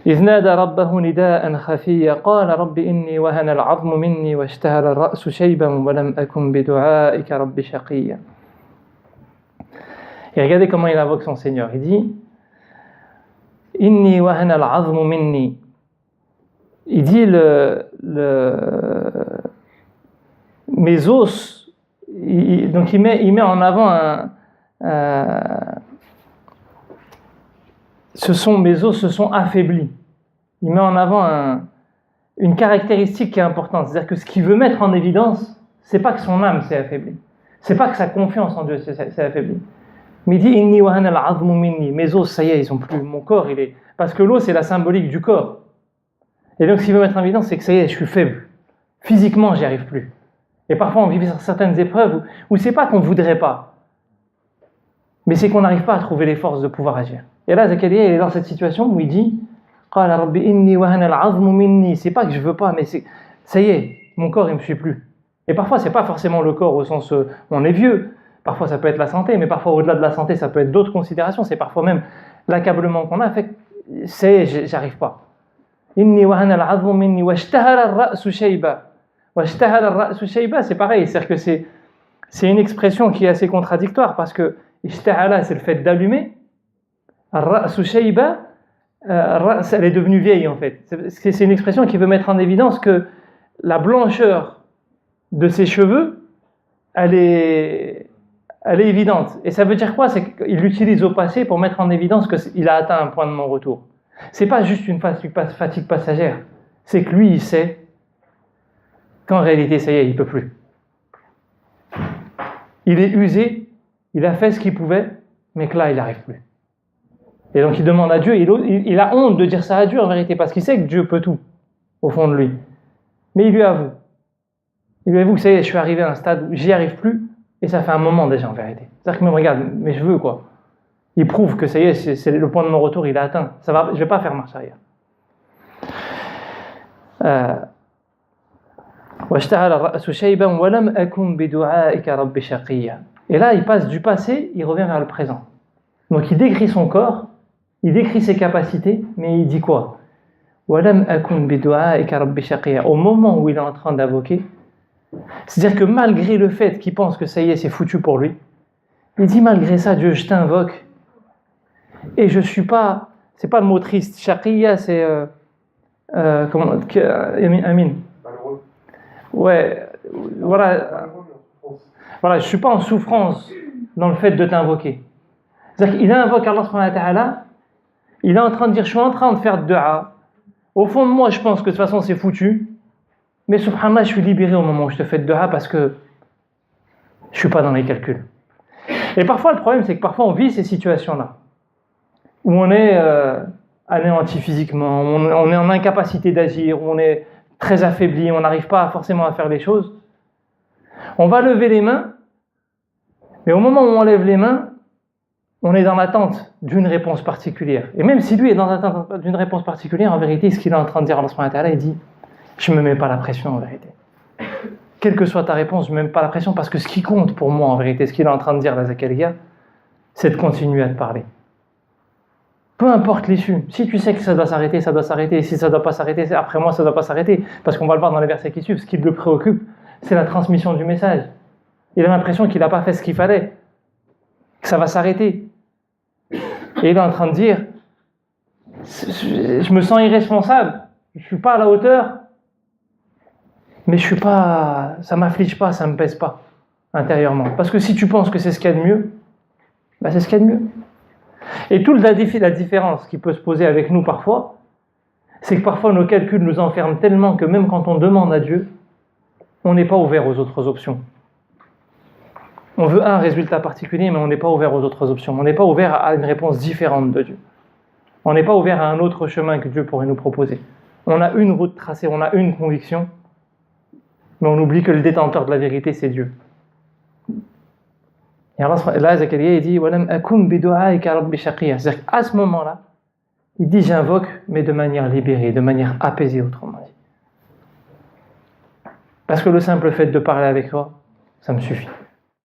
إذ نادى ربه نداء خفيا قال رب إني وهن العظم مني واشتهل الرأس شيبا ولم أكن بدعائك رب شقيا. Et regardez comment il invoque son Seigneur. Il dit Inni wahana al-'azmu minni. Il dit mes os. Donc il met en avant mes os se sont affaiblis. Il met en avant une caractéristique qui est importante. C'est-à-dire que ce qu'il veut mettre en évidence, c'est pas que son âme s'est affaiblie. C'est pas que sa confiance en Dieu s'est affaiblie. Mais il dit Inni wahana al-'azmu minni. Mes os, ça y est, ils ont plus. Mon corps, il est. Parce que l'os, c'est la symbolique du corps. Et donc, ce qu'il veut mettre en évidence, c'est que ça y est, je suis faible. Physiquement, j'y arrive plus. Et parfois, on vit certaines épreuves où c'est pas qu'on voudrait pas, mais c'est qu'on n'arrive pas à trouver les forces de pouvoir agir. Et là, Zakaria, il est dans cette situation où il dit Qala rabbi inni wahana al-'azmu minni. C'est pas que je veux pas, mais ça y est, mon corps, il me suit plus. Et parfois, c'est pas forcément le corps au sens où on est vieux. Parfois, ça peut être la santé, mais parfois, au-delà de la santé, ça peut être d'autres considérations. C'est parfois même l'accablement qu'on a fait. Ça y est, j'arrive pas. Inni wahana al-'azmu minni washtahala ar-ra'su shayba. Washtahala ar-ra'su shayba, c'est pareil, c'est-à-dire que c'est une expression qui est assez contradictoire parce que ishtahala, c'est le fait d'allumer. Ar-ra'su shayba, elle est devenue vieille en fait. C'est une expression qui veut mettre en évidence que la blancheur de ses cheveux, elle est évidente. Et ça veut dire quoi? C'est qu'il l'utilise au passé pour mettre en évidence qu'il a atteint un point de non-retour. C'est pas juste une fatigue passagère. C'est que lui, il sait qu'en réalité, ça y est, il peut plus. Il est usé, il a fait ce qu'il pouvait, mais que là, il n'arrive plus. Et donc, il demande à Dieu, il a honte de dire ça à Dieu en vérité, parce qu'il sait que Dieu peut tout, au fond de lui. Mais il lui avoue. Il lui avoue que ça y est, je suis arrivé à un stade où j'y arrive plus, et ça fait un moment déjà en vérité. C'est-à-dire que même, regarde, mais je veux quoi. Il prouve que ça y est, c'est le point de non-retour, il a atteint. Ça va, je ne vais pas faire marche arrière. Et là, il passe du passé, il revient vers le présent. Donc il décrit son corps, il décrit ses capacités, mais il dit quoi? Au moment où il est en train d'invoquer, c'est-à-dire que malgré le fait qu'il pense que ça y est, c'est foutu pour lui, il dit malgré ça, Dieu, je t'invoque, et je suis pas, c'est pas le mot triste, shaqiya, c'est comment, Amin. Ouais, voilà, je suis pas en souffrance dans le fait de t'invoquer. C'est-à-dire qu'il invoque Allah subhanahu wa ta'ala, il est en train de dire, je suis en train de faire de dua. Au fond de moi, je pense que de toute façon c'est foutu, mais subhanallah, je suis libéré au moment où je te fais de dua parce que je suis pas dans les calculs. Et parfois, le problème, c'est que parfois on vit ces situations-là, où on est anéanti physiquement, on est en incapacité d'agir, où on est très affaibli, on n'arrive pas forcément à faire les choses. On va lever les mains, mais au moment où on lève les mains, on est dans l'attente d'une réponse particulière. Et même si lui est dans l'attente d'une réponse particulière, en vérité, ce qu'il est en train de dire à Allah subhanahu wa ta'ala, il dit « Je ne me mets pas la pression en vérité. Quelle que soit ta réponse, je ne me mets pas la pression parce que ce qui compte pour moi en vérité, ce qu'il est en train de dire à Zakaria, c'est de continuer à te parler. Peu importe l'issue. Si tu sais que ça doit s'arrêter, ça doit s'arrêter. Et si ça ne doit pas s'arrêter, après moi, ça ne doit pas s'arrêter. Parce qu'on va le voir dans les versets qui suivent, ce qui le préoccupe, c'est la transmission du message. Il a l'impression qu'il n'a pas fait ce qu'il fallait, que ça va s'arrêter. Et il est en train de dire, je me sens irresponsable, je ne suis pas à la hauteur, mais je suis pas, ça ne m'afflige pas, ça ne me pèse pas intérieurement. Parce que si tu penses que c'est ce qu'il y a de mieux, ben c'est ce qu'il y a de mieux. Et toute la différence qui peut se poser avec nous parfois, c'est que parfois nos calculs nous enferment tellement que même quand on demande à Dieu, on n'est pas ouvert aux autres options. On veut un résultat particulier, mais on n'est pas ouvert aux autres options. On n'est pas ouvert à une réponse différente de Dieu. On n'est pas ouvert à un autre chemin que Dieu pourrait nous proposer. On a une route tracée, on a une conviction, mais on oublie que le détenteur de la vérité, c'est Dieu. Et Allah, là, Zakaria, il dit « Walam akum bidu'aika rabbi shaqiya ». C'est-à-dire qu'à ce moment-là, il dit « J'invoque, mais de manière libérée, de manière apaisée, autrement dit. » Parce que le simple fait de parler avec toi, ça me suffit.